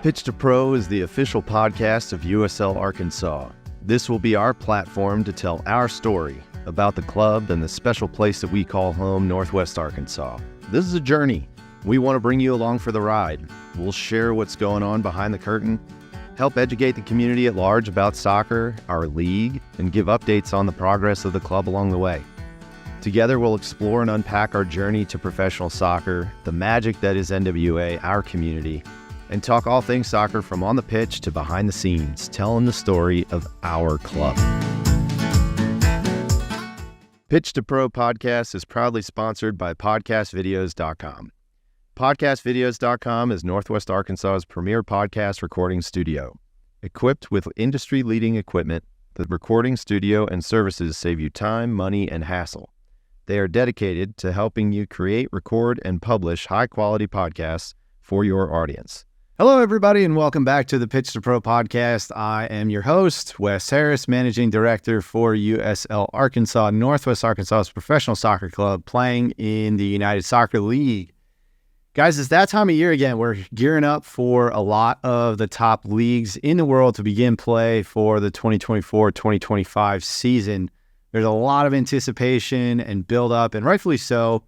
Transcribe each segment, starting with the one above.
Pitch to Pro is the official podcast of USL Arkansas. This will be our platform to tell our story about the club and the special place that we call home, Northwest Arkansas. This is a journey. We want to bring you along for the ride. We'll share what's going on behind the curtain, help educate the community at large about soccer, our league, and give updates on the progress of the club along the way. Together, we'll explore and unpack our journey to professional soccer, the magic that is NWA, our community, and talk all things soccer from on the pitch to behind the scenes, telling the story of our club. Pitch to Pro podcast is proudly sponsored by podcastvideos.com. Podcastvideos.com is Northwest Arkansas's premier podcast recording studio. Equipped with industry-leading equipment, the recording studio and services save you time, money, and hassle. They are dedicated to helping you create, record, and publish high-quality podcasts for your audience. Hello, everybody, and welcome back to the Pitch to Pro podcast. I am your host, Wes Harris, Managing Director for USL Arkansas, Northwest Arkansas's professional soccer club, playing in the United Soccer League. Guys, it's that time of year again. We're gearing up for a lot of the top leagues in the world to begin play for the 2024-2025 season. There's a lot of anticipation and build-up, and rightfully so.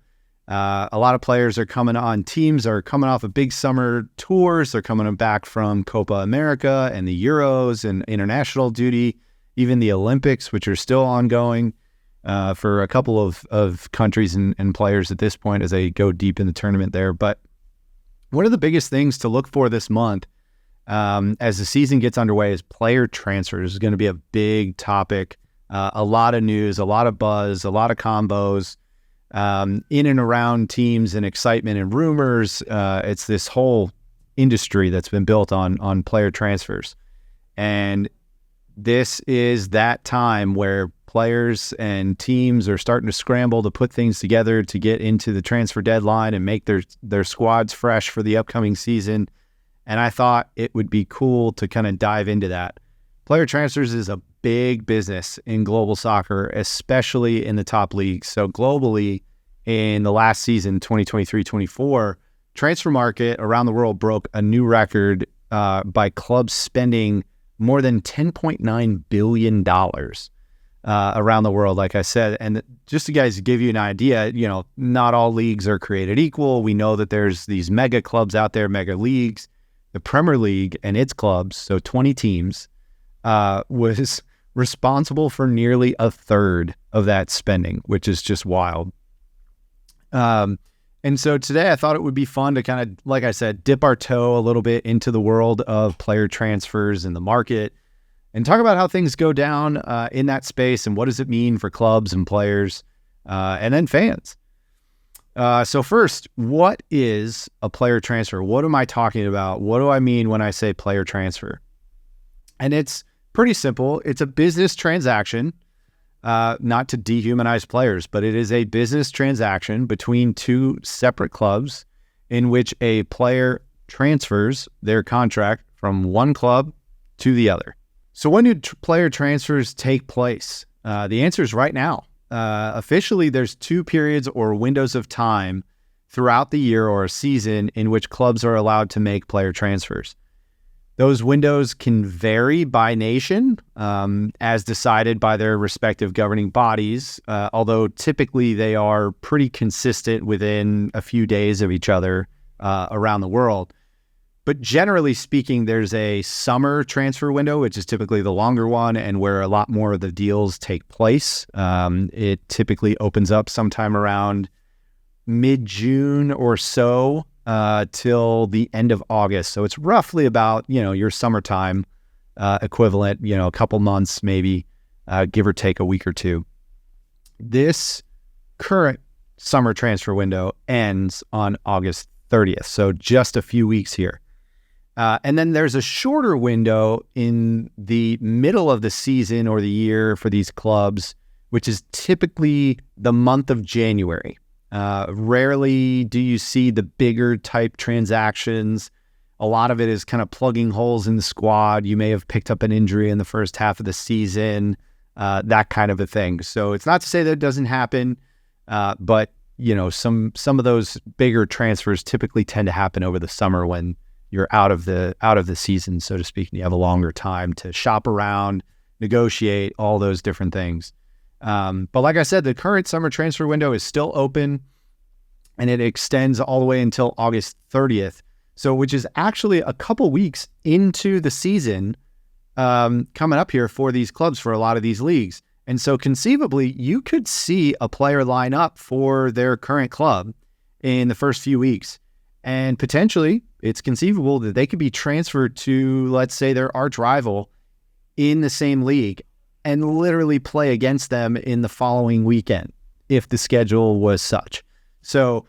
A lot of players are coming on. Teams are coming off of big summer tours. They're coming back from Copa America and the Euros and international duty, even the Olympics, which are still ongoing for a couple of countries and players at this point as they go deep in the tournament there. But one of the biggest things to look for this month as the season gets underway is player transfers. Is going to be a big topic. A lot of news, a lot of buzz, a lot of combos. In and around teams and excitement and rumors. It's this whole industry that's been built on player transfers. And this is that time where players and teams are starting to scramble to put things together to get into the transfer deadline and make their squads fresh for the upcoming season. And I thought it would be cool to kind of dive into that. Player transfers is a big business in global soccer, especially in the top leagues. So globally, in the last season, 2023-24, transfer market around the world broke a new record by clubs spending more than $10.9 billion around the world, like I said. And just to guys give you an idea, not all leagues are created equal. We know that there's these mega clubs out there, mega leagues. The Premier League and its clubs, so 20 teams, was responsible for nearly a third of that spending, which is just wild. And so today I thought it would be fun to kind of, like I said, dip our toe a little bit into the world of player transfers in the market and talk about how things go down in that space and what does it mean for clubs and players and then fans. So first, what is a player transfer? What am I talking about? What do I mean when I say player transfer? And it's pretty simple. It's a business transaction, not to dehumanize players, but it is a business transaction between two separate clubs in which a player transfers their contract from one club to the other. So when do player transfers take place? The answer is right now. Officially, there's two periods or windows of time throughout the year or a season in which clubs are allowed to make player transfers. Those windows can vary by nation as decided by their respective governing bodies, although typically they are pretty consistent within a few days of each other around the world. But generally speaking, there's a summer transfer window, which is typically the longer one and where a lot more of the deals take place. It typically opens up sometime around mid-June or so till the end of August. So it's roughly about, your summertime equivalent, a couple months, maybe, give or take a week or two. This current summer transfer window ends on August 30th. So just a few weeks here. And then there's a shorter window in the middle of the season or the year for these clubs, which is typically the month of January. Rarely do you see the bigger type transactions. A lot of it is kind of plugging holes in the squad. You may have picked up an injury in the first half of the season, that kind of a thing. So it's not to say that it doesn't happen, but some of those bigger transfers typically tend to happen over the summer when you're out of the season, so to speak, and you have a longer time to shop around, negotiate, all those different things. But like I said, the current summer transfer window is still open, and it extends all the way until August 30th. So, which is actually a couple weeks into the season coming up here for these clubs, for a lot of these leagues. And so conceivably, you could see a player line up for their current club in the first few weeks. And potentially, it's conceivable that they could be transferred to, let's say, their arch rival in the same league and literally play against them in the following weekend if the schedule was such. So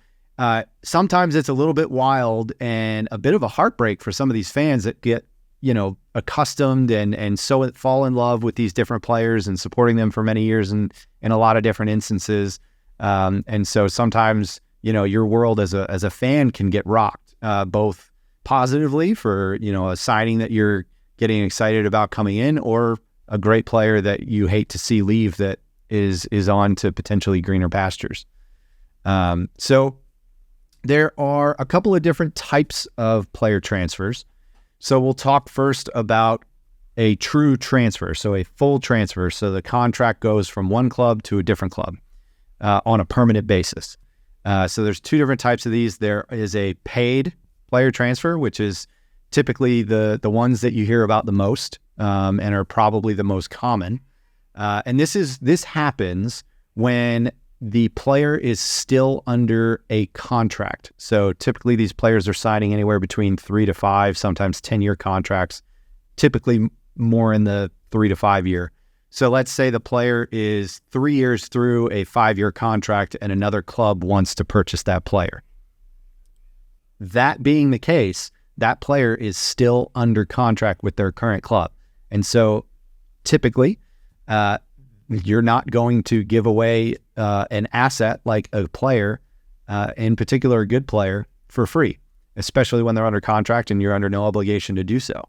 sometimes it's a little bit wild and a bit of a heartbreak for some of these fans that get, accustomed and so fall in love with these different players and supporting them for many years and in a lot of different instances. And so sometimes, your world as a fan can get rocked, both positively for, a signing that you're getting excited about coming in, or a great player that you hate to see leave that is on to potentially greener pastures. So there are a couple of different types of player transfers. So we'll talk first about a true transfer, so a full transfer. So the contract goes from one club to a different club on a permanent basis. So there's two different types of these. There is a paid player transfer, which is typically the ones that you hear about the most and are probably the most common. And this happens when the player is still under a contract. So typically these players are signing anywhere between 3 to 5, sometimes 10-year contracts, typically more in the 3 to 5 year. So let's say the player is 3 years through a 5-year contract and another club wants to purchase that player. That being the case, that player is still under contract with their current club. And so typically, you're not going to give away an asset like a player, in particular a good player, for free, especially when they're under contract and you're under no obligation to do so.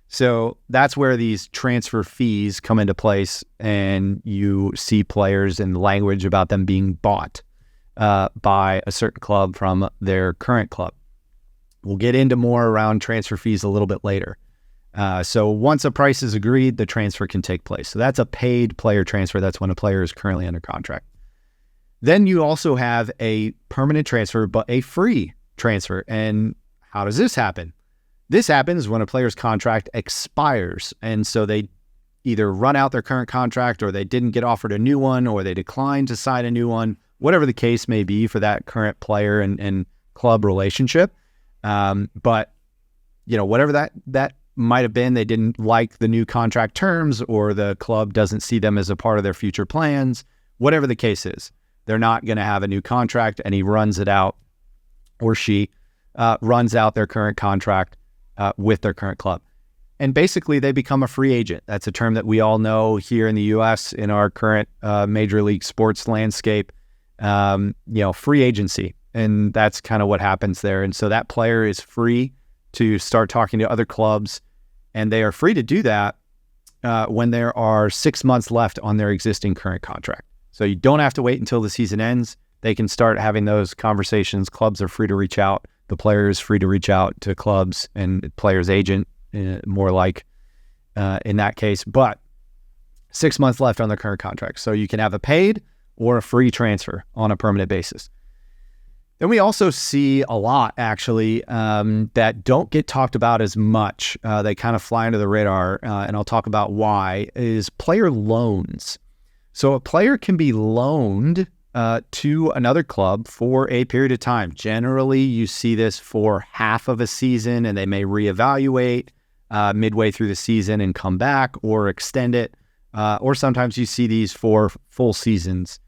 So that's where these transfer fees come into place, and you see players and language about them being bought by a certain club from their current club. We'll get into more around transfer fees a little bit later. So once a price is agreed, the transfer can take place. So that's a paid player transfer. That's when a player is currently under contract. Then you also have a permanent transfer, but a free transfer. And how does this happen? This happens when a player's contract expires. And so they either run out their current contract, or they didn't get offered a new one, or they decline to sign a new one, whatever the case may be for that current player and club relationship. But, whatever that might have been, they didn't like the new contract terms, or the club doesn't see them as a part of their future plans. Whatever the case is, they're not going to have a new contract, and he runs it out, or she runs out their current contract with their current club. And basically they become a free agent. That's a term that we all know here in the U.S. in our current major league sports landscape, free agency. And that's kind of what happens there. And so that player is free to start talking to other clubs, and they are free to do that when there are 6 months left on their existing current contract. So you don't have to wait until the season ends. They can start having those conversations. Clubs are free to reach out. The player is free to reach out to clubs and player's agent, more like in that case. But 6 months left on their current contract. So you can have a paid or a free transfer on a permanent basis. Then we also see a lot, actually, that don't get talked about as much. They kind of fly under the radar, and I'll talk about why, is player loans. So a player can be loaned to another club for a period of time. Generally, you see this for half of a season, and they may reevaluate midway through the season and come back or extend it. Or sometimes you see these for full seasons,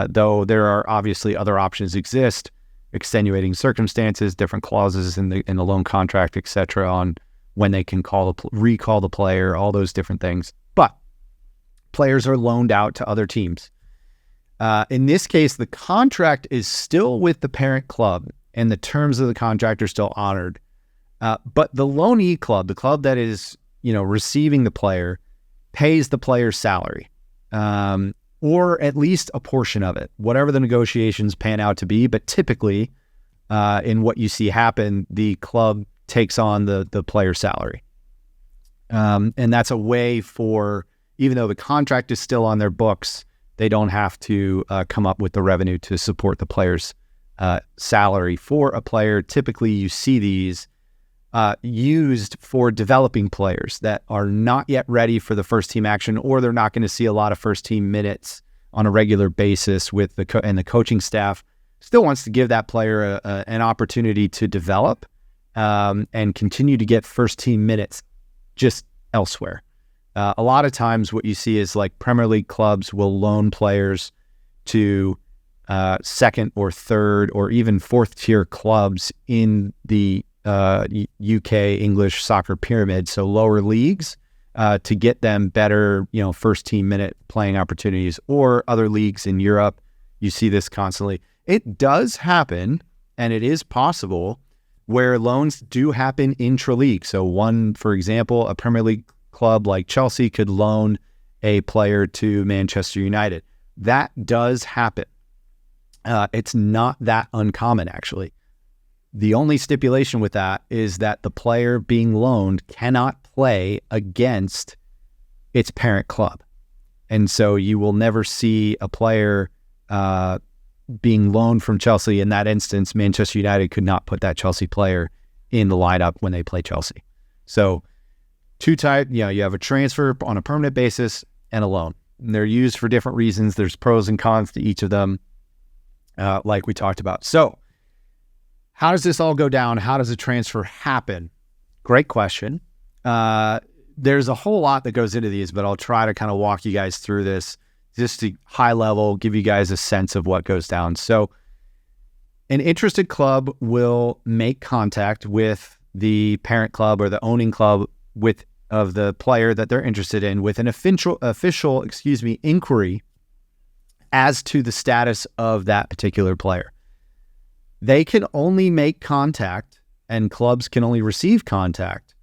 though there are obviously other options exist. Extenuating circumstances, different clauses in the loan contract, etc., on when they can recall the player, all those different things. But players are loaned out to other teams. In this case, the contract is still with the parent club, and the terms of the contract are still honored. But the loanee club, the club that is receiving the player, pays the player's salary. Or at least a portion of it, whatever the negotiations pan out to be. But typically, in what you see happen, the club takes on the player salary. And that's a way for, even though the contract is still on their books, they don't have to come up with the revenue to support the player's salary. For a player, typically you see these used for developing players that are not yet ready for the first team action, or they're not going to see a lot of first team minutes on a regular basis with the coaching staff still wants to give that player an opportunity to develop and continue to get first team minutes just elsewhere. A lot of times what you see is like Premier League clubs will loan players to second or third or even fourth tier clubs in the UK English soccer pyramid, so lower leagues, to get them better, first team minute playing opportunities, or other leagues in Europe. You see this constantly. It does happen, and it is possible where loans do happen intra-league. So one, for example, a Premier League club like Chelsea could loan a player to Manchester United. That does happen. It's not that uncommon, actually. The only stipulation with that is that the player being loaned cannot play against its parent club. And so you will never see a player being loaned from Chelsea. In that instance, Manchester United could not put that Chelsea player in the lineup when they play Chelsea. So two type, you have a transfer on a permanent basis and a loan. And they're used for different reasons. There's pros and cons to each of them, like we talked about. So how does this all go down? How does a transfer happen? Great question. There's a whole lot that goes into these, but I'll try to kind of walk you guys through this just to high level, give you guys a sense of what goes down. So an interested club will make contact with the parent club or the owning club of the player that they're interested in with an official inquiry as to the status of that particular player. They can only make contact, and clubs can only receive contact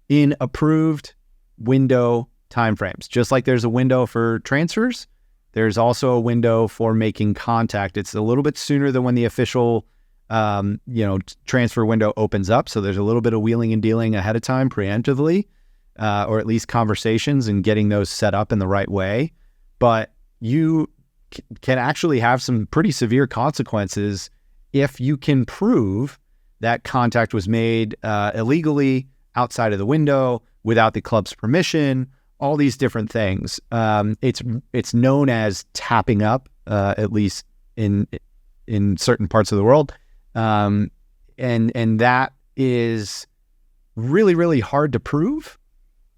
in approved window timeframes. Just like there's a window for transfers, there's also a window for making contact. It's a little bit sooner than when the official transfer window opens up. So there's a little bit of wheeling and dealing ahead of time preemptively, or at least conversations and getting those set up in the right way. But you can actually have some pretty severe consequences if you can prove that contact was made illegally, outside of the window, without the club's permission, all these different things. It's known as tapping up, at least in certain parts of the world. And that is really, really hard to prove,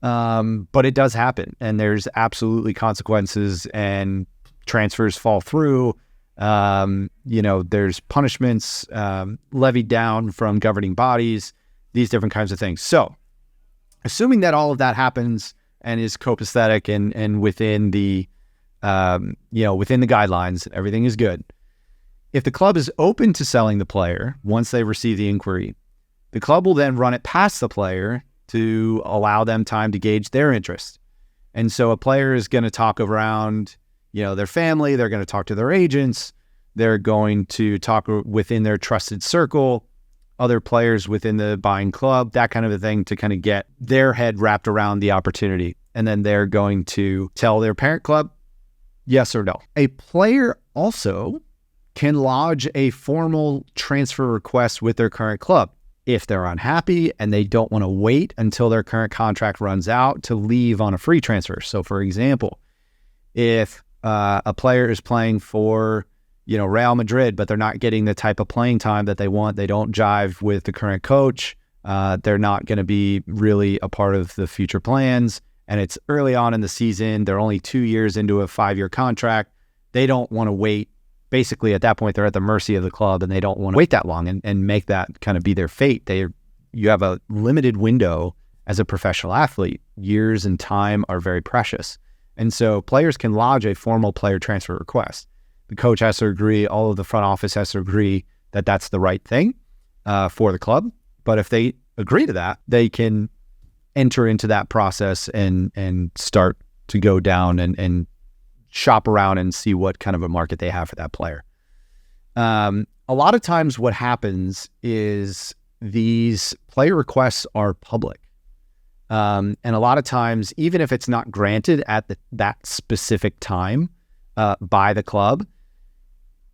but it does happen. And there's absolutely consequences, and transfers fall through. There's punishments levied down from governing bodies, these different kinds of things. So assuming that all of that happens and is copacetic and within the guidelines, everything is good. If the club is open to selling the player once they receive the inquiry, the club will then run it past the player to allow them time to gauge their interest. And so a player is going to talk around, their family, they're going to talk to their agents, they're going to talk within their trusted circle, other players within the buying club, that kind of a thing, to kind of get their head wrapped around the opportunity. And then they're going to tell their parent club, yes or no. A player also can lodge a formal transfer request with their current club if they're unhappy and they don't want to wait until their current contract runs out to leave on a free transfer. So for example, if a player is playing for Real Madrid, but they're not getting the type of playing time that they want, they don't jive with the current coach, they're not going to be really a part of the future plans, and it's early on in the season, they're only 2 years into a 5-year contract, they don't want to wait. Basically, at that point, they're at the mercy of the club, and they don't want to wait that long and make that kind of be their fate. You have a limited window as a professional athlete. Years and time are very precious. And so players can lodge a formal player transfer request. The coach has to agree, all of the front office has to agree that that's the right thing for the club. But if they agree to that, they can enter into that process and start to go down and shop around and see what kind of a market they have for that player. A lot of times what happens is these player requests are public. And a lot of times, even if it's not granted at that specific time by the club,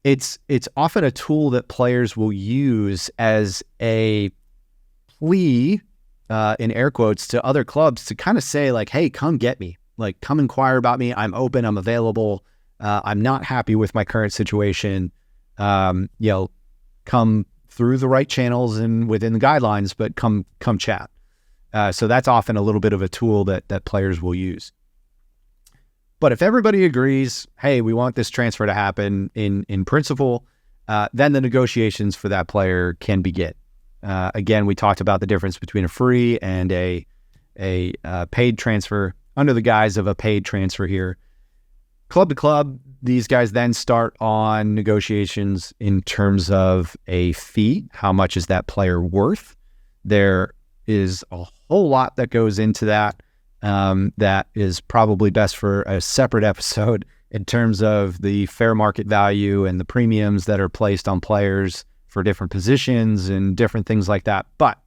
it's often a tool that players will use as a plea, in air quotes, to other clubs to kind of say like, hey, come get me. Like, come inquire about me. I'm open. I'm available. I'm not happy with my current situation. Come through the right channels and within the guidelines, but come chat. So that's often a little bit of a tool that players will use. But if everybody agrees, hey, we want this transfer to happen in principle, then the negotiations for that player can begin. Again, we talked about the difference between a free and a paid transfer. Under the guise of a paid transfer here, club to club, these guys then start on negotiations in terms of a fee. How much is that player worth? There is a whole lot that goes into that. That is probably best for a separate episode in terms of the fair market value and the premiums that are placed on players for different positions and different things like that. But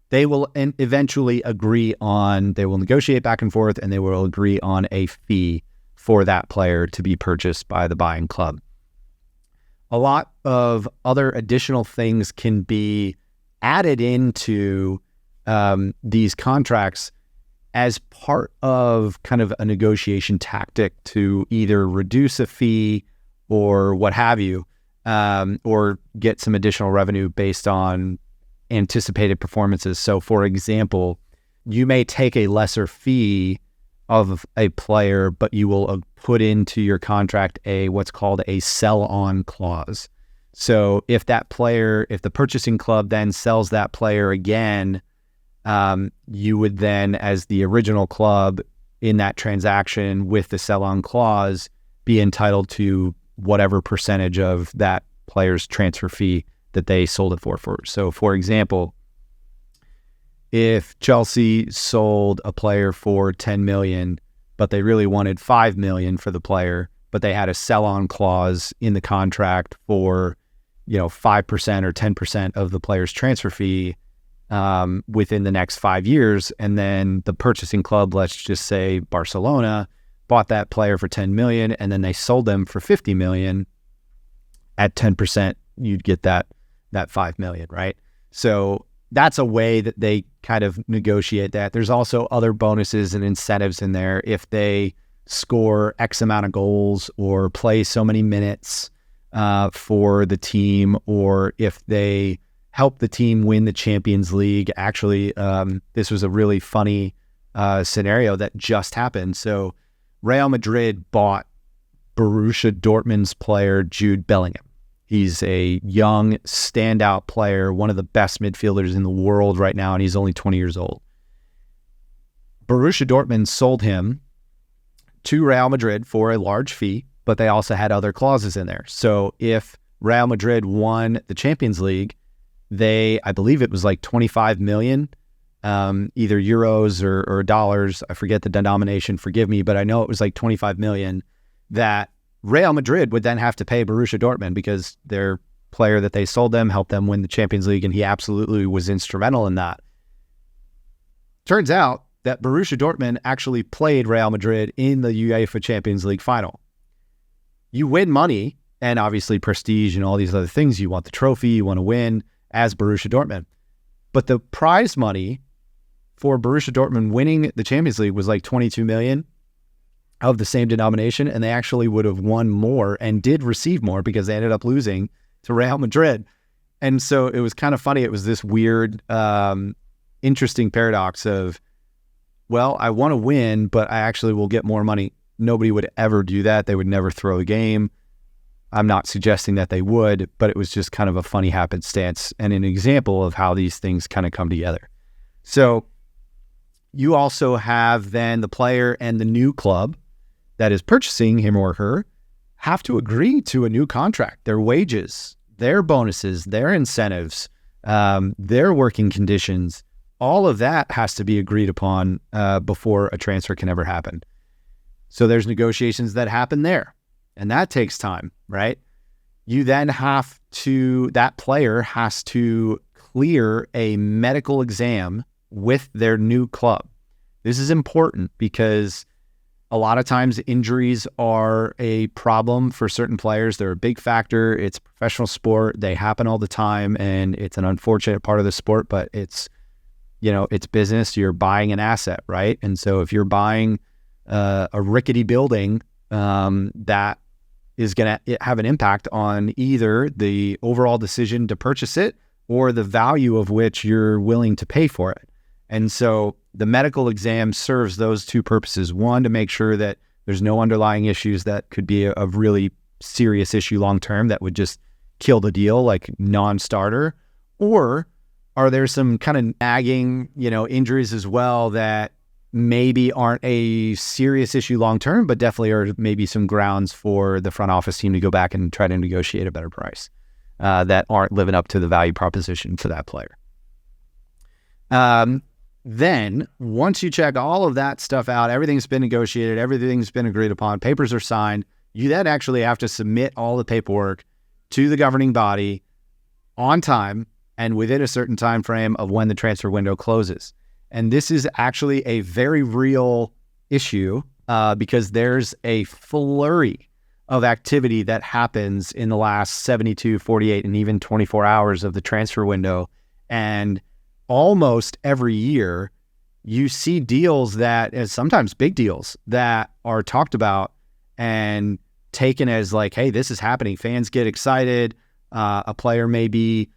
they will eventually they will negotiate back and forth, and they will agree on a fee for that player to be purchased by the buying club. A lot of other additional things can be added into these contracts as part of kind of a negotiation tactic to either reduce a fee or what have you, or get some additional revenue based on anticipated performances. So for example, you may take a lesser fee of a player, but you will put into your contract what's called a sell-on clause. So if the purchasing club then sells that player again, you would then, as the original club in that transaction with the sell-on clause, be entitled to whatever percentage of that player's transfer fee that they sold it for. So for example, if Chelsea sold a player for 10 million, but they really wanted 5 million for the player, but they had a sell-on clause in the contract for, 5% or 10% of the player's transfer fee, within the next 5 years. And then the purchasing club, let's just say Barcelona, bought that player for 10 million, and then they sold them for 50 million. At 10%, you'd get that 5 million, right? So that's a way that they kind of negotiate that. There's also other bonuses and incentives in there. If they score X amount of goals or play so many minutes for the team, or if they help the team win the Champions League. Actually, this was a really funny scenario that just happened. So Real Madrid bought Borussia Dortmund's player, Jude Bellingham. He's a young, standout player, one of the best midfielders in the world right now, and he's only 20 years old. Borussia Dortmund sold him to Real Madrid for a large fee, but they also had other clauses in there. So if Real Madrid won the Champions League, I believe it was like 25 million, either euros or dollars. I forget the denomination, forgive me, but I know it was like 25 million that Real Madrid would then have to pay Borussia Dortmund because their player that they sold them helped them win the Champions League, and he absolutely was instrumental in that. Turns out that Borussia Dortmund actually played Real Madrid in the UEFA Champions League final. You win money and obviously prestige and all these other things. You want the trophy, you want to win as Borussia Dortmund. But the prize money for Borussia Dortmund winning the Champions League was like 22 million of the same denomination, and they actually would have won more and did receive more because they ended up losing to Real Madrid. And so it was kind of funny. It was this weird, interesting paradox of, well, I want to win, but I actually will get more money. Nobody would ever do that. They would never throw a game. I'm not suggesting that they would, but it was just kind of a funny happenstance and an example of how these things kind of come together. So you also have then the player and the new club that is purchasing him or her have to agree to a new contract, their wages, their bonuses, their incentives, their working conditions. All of that has to be agreed upon before a transfer can ever happen. So there's negotiations that happen there, and that takes time, right? You then that player has to clear a medical exam with their new club. This is important because a lot of times injuries are a problem for certain players. They're a big factor. It's a professional sport. They happen all the time, and it's an unfortunate part of the sport, but it's business. You're buying an asset, right? And so if you're buying a rickety building, that is going to have an impact on either the overall decision to purchase it or the value of which you're willing to pay for it. And so the medical exam serves those two purposes. One, to make sure that there's no underlying issues that could be a really serious issue long-term that would just kill the deal, like non-starter. Or are there some kind of nagging, injuries as well that maybe aren't a serious issue long-term, but definitely are maybe some grounds for the front office team to go back and try to negotiate a better price that aren't living up to the value proposition for that player. Then once you check all of that stuff out, everything's been negotiated, everything's been agreed upon, papers are signed, you then actually have to submit all the paperwork to the governing body on time and within a certain time frame of when the transfer window closes. And this is actually a very real issue because there's a flurry of activity that happens in the last 72, 48, and even 24 hours of the transfer window. And almost every year, you see deals that, as sometimes big deals, that are talked about and taken as like, hey, this is happening. Fans get excited. A player may be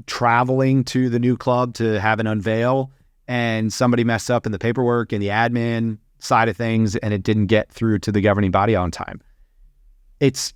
traveling to the new club to have an unveil, and somebody messed up in the paperwork and the admin side of things, and it didn't get through to the governing body on time. It's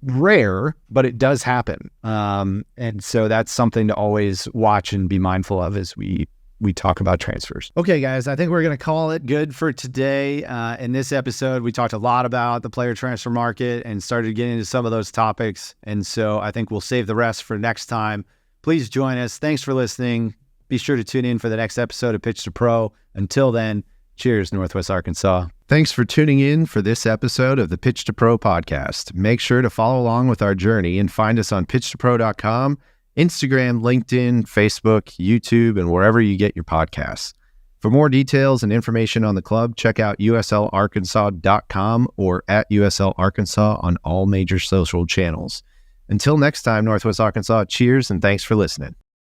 rare, but it does happen. And so that's something to always watch and be mindful of as we talk about transfers. Okay, guys, I think we're going to call it good for today. In this episode, we talked a lot about the player transfer market and started getting into some of those topics. And so I think we'll save the rest for next time. Please join us. Thanks for listening. Be sure to tune in for the next episode of Pitch to Pro. Until then, cheers, Northwest Arkansas. Thanks for tuning in for this episode of the Pitch to Pro podcast. Make sure to follow along with our journey and find us on pitchtopro.com, Instagram, LinkedIn, Facebook, YouTube, and wherever you get your podcasts. For more details and information on the club, check out uslarkansas.com or at USLArkansas on all major social channels. Until next time, Northwest Arkansas, cheers and thanks for listening.